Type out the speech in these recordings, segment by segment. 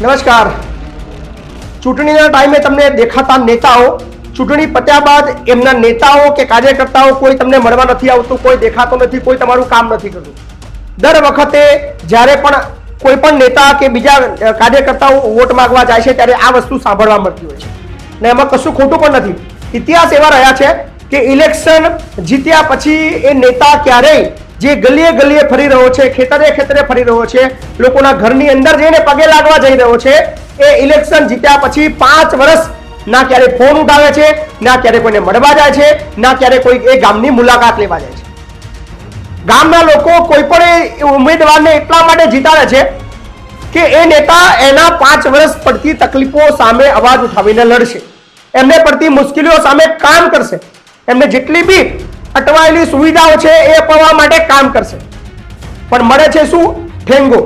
નમસ્કાર. ચૂંટણીના ટાઈમે તમને દેખાતા નેતાઓ, ચૂંટણી પત્યા બાદ એમના નેતાઓ કે કાર્યકર્તાઓ કોઈ તમને મળવા નથી આવતું, કોઈ દેખાતો નથી, કોઈ તમારું કામ નથી કરતું. દર વખતે જ્યારે પણ કોઈ પણ નેતા કે બીજા કાર્યકર્તાઓ વોટ માંગવા જાય છે ત્યારે આ વસ્તુ સાંભળવા મળતી હોય છે ને એમાં કશું ખોટું પણ નથી. ઇતિહાસ એવા રહ્યા છે કે ઇલેક્શન જીત્યા પછી એ નેતા ક્યારેય જે ગલીએ ગલીએ ફરી રહ્યો છે, ખેતરે ખેતરે ફરી રહ્યો છે, લોકોના ઘરની અંદર જઈને પગે લાગવા જઈ રહ્યો છે, એ ઇલેક્શન જીત્યા પછી 5 વર્ષ ના ક્યારે ફોન ઉઠાવે છે, ના ક્યારે કોઈને મળવા જાય છે, ના ક્યારે કોઈ એ ગામની મુલાકાત લેવા જાય છે. ગામના લોકો કોઈ પણ ઉમેદવારને એટલા માટે જીતાડે છે કે એ નેતા એના 5 વર્ષ પડતી તકલીફો સામે અવાજ ઉઠાવીને લડશે, એમને પડતી મુશ્કેલીઓ સામે કામ કરશે, એમને જેટલી બી અટવાયેલી સુવિધાઓ છે એ અપાવવા માટે કામ કરશે. પણ મળે છે શું? ઠેંગો.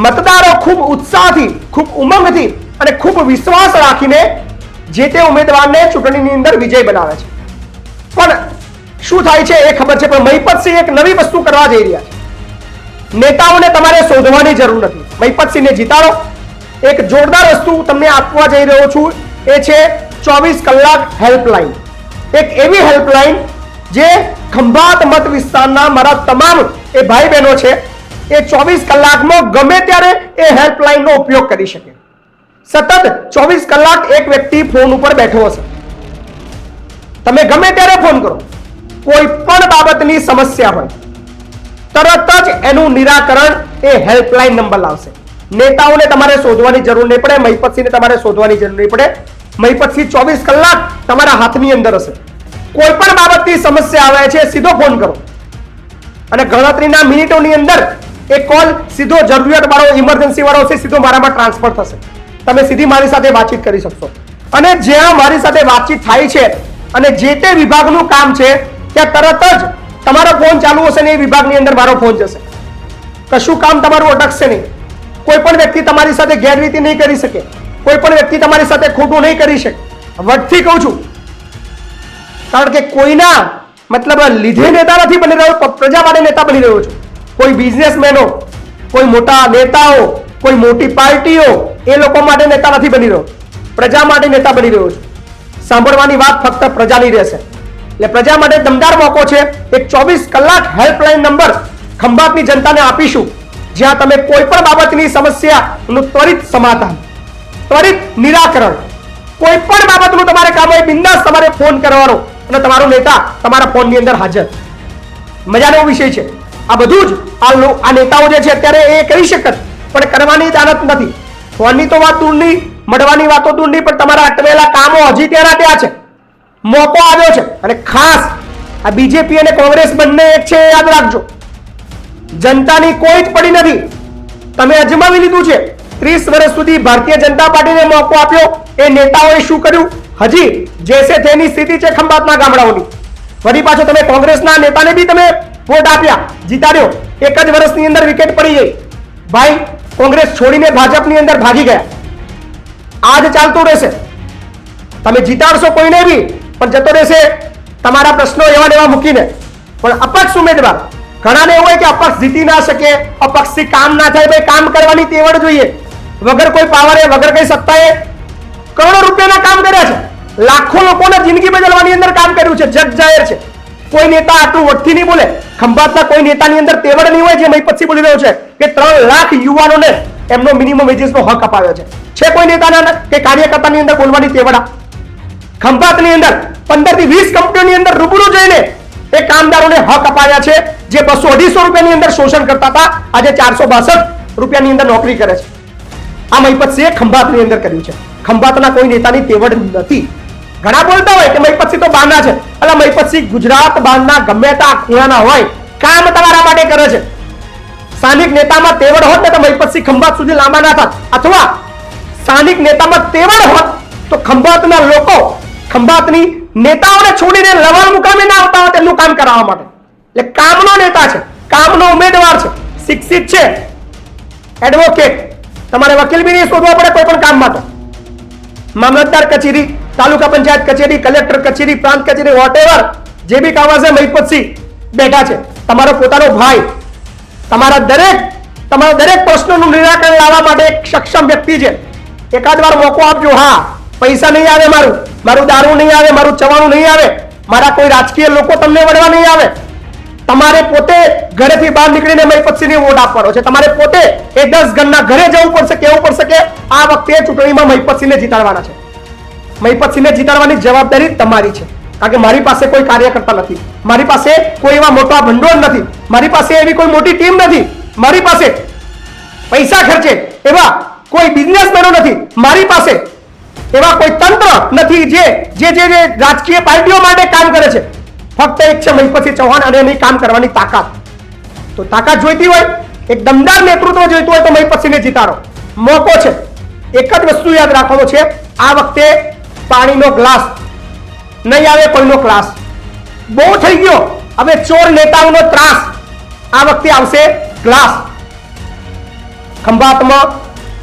મતદારો ખૂબ ઉત્સાહથી, ખૂબ ઉમંગથી અને ખૂબ વિશ્વાસ રાખીને જે તે ઉમેદવારને ચૂંટણીની અંદર વિજય બનાવે છે. પણ શું થાય છે એ ખબર છે, પણ મહિપતસિંહ એક નવી વસ્તુ કરવા જઈ રહ્યા છે. નેતાઓને તમારે શોધવાની જરૂર નથી, મહિપતસિંહને જીતાડો. એક જોરદાર વસ્તુ તમને આપવા જઈ રહ્યો છું, એ છે 24 કલાક હેલ્પલાઇન. એક એવી હેલ્પલાઇન જે ખંભાત મત વિસ્તારના મારા તમામ એ ભાઈ બહેનો છે એ 24 કલાકમાં ગમે ત્યારે એ હેલ્પલાઇનનો ઉપયોગ કરી શકે. સતત 24 કલાક એક વ્યક્તિ ફોન ઉપર બેઠો હશે. તમે ગમે ત્યારે ફોન કરો, કોઈ પણ બાબતની સમસ્યા હોય તરત જ એનું નિરાકરણ એ હેલ્પલાઇન નંબર લાવશે. નેતાઓને તમારે શોધવાની જરૂર નહીં પડે, મહિપતસિંહને તમારે શોધવાની જરૂર નહીં પડે. મહિપતસિંહ 24 કલાક તમારા હાથની અંદર હશે. કોઈ પણ બાબતની સમસ્યા આવે છે સીધો ફોન કરો અને ગણતરીના મિનિટોની અંદર એ કોલ સીધો જરૂરિયાત વાળો, ઇમરજન્સી વાળો છે, સીધો મારામાં ટ્રાન્સફર થશે. તમે સીધી મારી સાથે વાતચીત કરી શકશો. અને જ્યાં મારી સાથે વાતચીત થાય છે અને જે તે વિભાગનું કામ છે ત્યાં તરત જ તમારો ફોન ચાલુ હશે ને એ વિભાગની અંદર મારો ફોન જશે. કશું કામ તમારું અટકશે નહીં. કોઈ પણ વ્યક્તિ તમારી સાથે ગેરરીતિ નહીં કરી શકે, કોઈ પણ વ્યક્તિ તમારી સાથે ખોટું નહીં કરી શકે. વટથી કહું છું, કારણ કે કોઈના મતલબ લીધે નેતા નથી બની રહ્યો, પ્રજા માટે નેતા બની રહ્યો છું. કોઈ બિઝનેસમેનો, કોઈ મોટા નેતાઓ, કોઈ મોટી પાર્ટીઓ એ લોકો માટે નેતા નથી બની રહ્યો, પ્રજા માટે નેતા બની રહ્યો છું. સાંભળવાની વાત ફક્ત પ્રજાની રહેશે. એટલે પ્રજા માટે દમદાર મોકો છે. એક 24 કલાક હેલ્પલાઇન નંબર ખંભાતની જનતાને આપીશું, જ્યાં તમે કોઈ પણ બાબતની સમસ્યાનું ત્વરિત સમાધાન, ત્વરિત નિરાકરણ, કોઈ પણ બાબતનું તમારે કામ હોય બિંદાસ તમારે ફોન કરવાનો અને તમારો નેતા તમારા ફોનની અંદર હાજર. મજાનો વિષય છે. આ બધું જ આ નેતાઓ જે છે અત્યારે એ કરી શકત, પણ કરવાની દાનત નથી. ફોનની તો વાત દૂરની, મળવાની વાતો દૂરની, પણ તમારા અટવેલા કામો હજી ત્યાં છે. મોકો આવ્યો છે. અને ખાસ આ બીજેપી અને કોંગ્રેસ બંને એક છે, યાદ રાખજો. જનતાની કોઈ જ પડી નથી. તમે અજમાવી લીધું છે. 30 વર્ષ સુધી ભારતીય જનતા પાર્ટીને મોકો આપ્યો. એ નેતાઓએ શું કર્યું? હજી જેસે તેની સ્થિતિ છે ખંભાતના ગામડાઓની. ફરી પાછો તમે કોંગ્રેસના નેતાને બી તમે વોટ આપ્યા, જીતાડ્યો. એક જ વર્ષની અંદર વિકેટ પડી ગઈ. ભાઈ કોંગ્રેસ છોડીને ભાજપની અંદર ભાગી ગયા. આજ ચાલતું રહેશે. તમે જીતાડશો કોઈને બી, પણ જતો રહેશે તમારા પ્રશ્નો એવા ને એવા મૂકીને. પણ અપક્ષ ઉમેદવાર, ઘણાને એવું હોય કે અપક્ષ જીતી ના શકે, અપક્ષથી કામ ના થાય. ભાઈ કામ કરવાની તેવડ જોઈએ. વગર કોઈ પાવરે, વગર કઈ સત્તાએ કરોડો રૂપિયાના કામ કર્યા છે. લાખો લોકોને જિંદગી બદલવાની અંદર કામ કર્યું છે. જગ જાહેર છે. કોઈ નેતા આટલું વટથી નહીં બોલે. ખંભાતના કોઈ નેતાની અંદર તેવડ નહીં હોય જે મહિપતસિંહ બોલી રહ્યો છે કે 3 લાખ યુવાનોને એમનો મિનિમમ વેજીસનો હક અપાવ્યો છે. છે કોઈ નેતાના કે કાર્યકર્તાની અંદર બોલવાની તેવડા? ખંભાતની અંદર 15 થી 20 કંપનીઓની અંદર રૂબરૂ જઈને એ કામદારોને હક અપાવ્યા છે. જે 200-250 રૂપિયાની અંદર શોષણ કરતા હતા, આજે 462 રૂપિયાની અંદર નોકરી કરે છે. આ મહિપતસિંહે ખંભાતની અંદર કર્યું છે. ખંભાતના કોઈ નેતાની તેવડ નથી. ઘણા બોલતા હોય કે મહિપતસિંહ તો બહારના છે. એટલે મહિપતસિંહ ગુજરાત બહારના ગમે ત્યાં ખૂણાના હોય, કામ તમારા માટે કરે છે. સ્થાનિક નેતામાં તેવડ હોત ને તો મહિપતસિંહ ખંભાત સુધી લાંબા ના થાત. અથવા સ્થાનિક નેતામાં તેવડ હોત તો ખંભાતના લોકો ખંભાતની નેતાઓને છોડીને લવાણ મુકામે ના આવતા હોત એમનું કામ કરાવવા માટે. એટલે કામનો નેતા છે, કામનો ઉમેદવાર છે, શિક્ષિત છે, એડવોકેટ. તમારે વકીલ બી નહીં શોધવા પડે કોઈ પણ કામ માટે. મામલતદાર કચેરી, તાલુકા પંચાયત કચેરી, કલેક્ટર કચેરી, પ્રાંત કચેરી, વોટેવર જે બી કામ હશે મહિપતસિંહ બેઠા છે. તમારો પોતાનો ભાઈ, તમારા દરેક તમારા દરેક પ્રશ્નોનું નિરાકરણ લાવવા માટે એક સક્ષમ વ્યક્તિ છે. એકાદ વાર મોકો આપજો. હા, પૈસા નહીં આવે, મારું દારૂ નહીં આવે, મારું ચવાનું નહીં આવે, મારા કોઈ રાજકીય લોકો તમને વળવા નહીં આવે. તમારે પોતે ઘરેથી બહાર નીકળીને મહિપતસિંહને વોટ આપવાનો છે. તમારે પોતે એ 10 ઘરના ઘરે જવું પડશે, કહેવું પડશે કે આ વખતે ચૂંટણીમાં મહિપતસિંહને જીતાડવાના છે. મહિપતસિંહને જીતાડવાની જવાબદારી તમારી છે. કારણ કે મારી પાસે કોઈ કાર્યકર્તા નથી, મારી પાસે કોઈ એવા મોટા ભંડોળ નથી, મારી પાસે એવી કોઈ મોટી ટીમ નથી, મારી પાસે પૈસા ખર્ચે એવા કોઈ બિઝનેસમેનો નથી, મારી પાસે એવા કોઈ તંત્ર નથી જે રાજકીય પાર્ટીઓ માટે કામ કરે છે. ફક્ત એક છે મહિપતસિંહ ચૌહાણ અને એની કામ કરવાની તાકાત. તો તાકાત જોઈતી હોય, એક દમદાર નેતૃત્વ જોઈતું હોય તો મહિપતસિંહને જીતાડો. મોકો છે. એક જ વસ્તુ યાદ રાખવાનો છે, આ વખતે પાણીનો ગ્લાસ નહીં આવે, કોઈનો ક્લાસ. બહુ થઈ ગયો હવે ચોર નેતાઓનો ત્રાસ. આ વખતે આવશે ગ્લાસ. ખંભાતમાં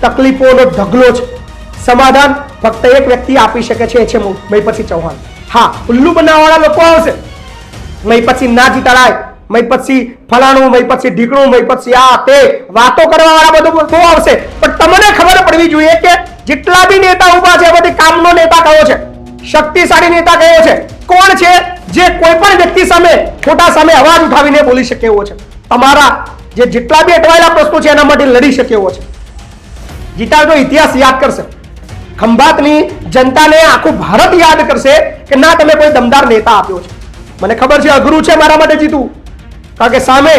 તકલીફોનો ઢગલો છે. સમાધાન ફક્ત એક વ્યક્તિ આપી શકે છે, એ છે મહિપતસિંહ ચૌહાણ. હા, ઉલ્લુ બનાવવાળા લોકો આવશે, મહિપતસિંહ ના જીતાડાય, મહિપતસિંહ ફલાણું, મહિપતસિંહ ઢીકણું, મહિપતસિંહ આ તે વાતો કરવા વાળા બધું બહુ આવશે. પણ તમને ખબર પડવી જોઈએ કે જેટલા બી નેતા ઉભા છે, બધી કામનો નેતા કયો છે, શક્તિશાળી નેતા કયો છે, કોણ છે જે કોઈ પણ વ્યક્તિ સામે ખોટા સામે અવાજ ઉઠાવીને બોલી શકે એવો છે, તમારા જે જેટલા બી અટવાયેલા પ્રશ્નો છે એના માટે લડી શકે એવો છે. જીતાડો ઇતિહાસ યાદ કરશે, ખંભાતની જનતાને આખું ભારત યાદ કરશે કે ના, તમે કોઈ દમદાર નેતા આપ્યો છે. મને ખબર છે અઘરું છે મારા માટે જીતવું, કારણ કે સામે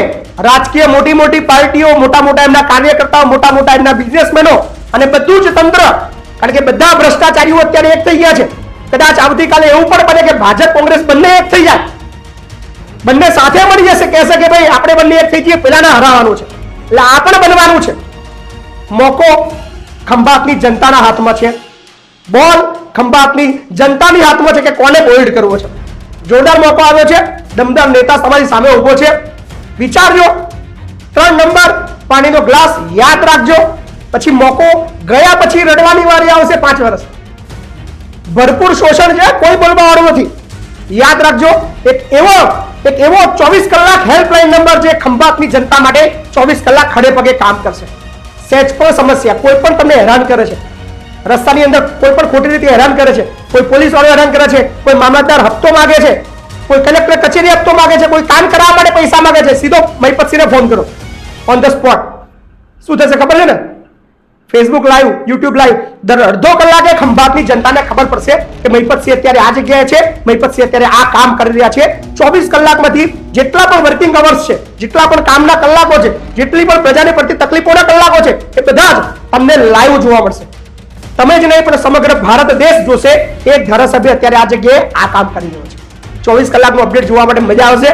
રાજકીય મોટી મોટી પાર્ટીઓ, મોટા મોટા એમના કાર્યકર્તાઓ, મોટા મોટા એમના બિઝનેસમેનો અને બધું જ તંત્ર, કારણ કે બધા ભ્રષ્ટાચારીઓ અત્યારે એક થઈ ગયા છે. કદાચ આવતીકાલે એવું પણ બને કે ભાજપ કોંગ્રેસ બંને એક થઈ જાય, બંને સાથે મળી જશે, કહેશે કે ભાઈ આપણે બંને એક થઈ જઈએ, પેલાને હરાવવાનું છે. એટલે આ પણ બનવાનું છે. મોકો ખંભાતની જનતાના હાથમાં છે, બોલ ખંભાતની જનતાની હાથમાં છે કે કોને બોલ્ડ કરવો છે. જોરદાર મોકો આવ્યો છે, દમદાર નેતા તમારી સામે ઉભો છે. વિચારજો. 3 નંબર પાણીનો ગ્લાસ યાદ રાખજો. પછી મોકો ગયા પછી રડવાની વારી આવશે 5 વર્ષ. ભરપૂર શોષણ છે, કોઈ બોલવા વાળું નથી. યાદ રાખજો. એક એવો 24 કલાક હેલ્પલાઇન નંબર જે ખંભાતની જનતા માટે 24 કલાક ખડે પગે કામ કરશે. સહેજ પણ સમસ્યા, કોઈ પણ તમને હેરાન કરે છે, રસ્તાની અંદર કોઈ પણ ખોટી રીતે હેરાન કરે છે, કોઈ પોલીસ વાળો હેરાન કરે છે, કોઈ મામલતદાર હપ્તો માંગે છે, કોઈ કલેક્ટર કચેરી હપ્તો માંગે છે, કોઈ કામ કરાવવા માટે પૈસા માંગે છે, સીધો મહિપતસિંહને ફોન કરો ઓન ધ સ્પોટ. શું થશે ખબર છે ને? ફેસબુક લાઈવ, યુટ્યુબ લાઈવ, દર અડધો કલાકે ખંભાતની જનતાને ખબર પડશે કે મહિપતસિંહ અત્યારે આ જગ્યાએ છે, મહિપતસિંહ અત્યારે આ કામ કરી રહ્યા છે. 24 કલાકમાંથી જેટલા પણ વર્કિંગ અવર્સ છે, જેટલા પણ કામના કલાકો છે, જેટલી પણ પ્રજાને પડતી તકલીફોના કલાકો છે, એ બધા જ તમને લાઈવ જોવા મળશે. તમે જ નહીં પણ સમગ્ર ભારત દેશ જોશે એક ધારાસભ્ય અત્યારે આ જગ્યાએ આ કામ કરી રહ્યો છે. 24 કલાકનું અપડેટ જોવા માટે મજા આવશે.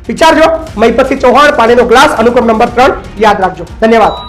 વિચારજો. મહિપતસિંહ ચૌહાણ, પાણીનો ગ્લાસ, અનુક્રમ નંબર 3 યાદ રાખજો. ધન્યવાદ.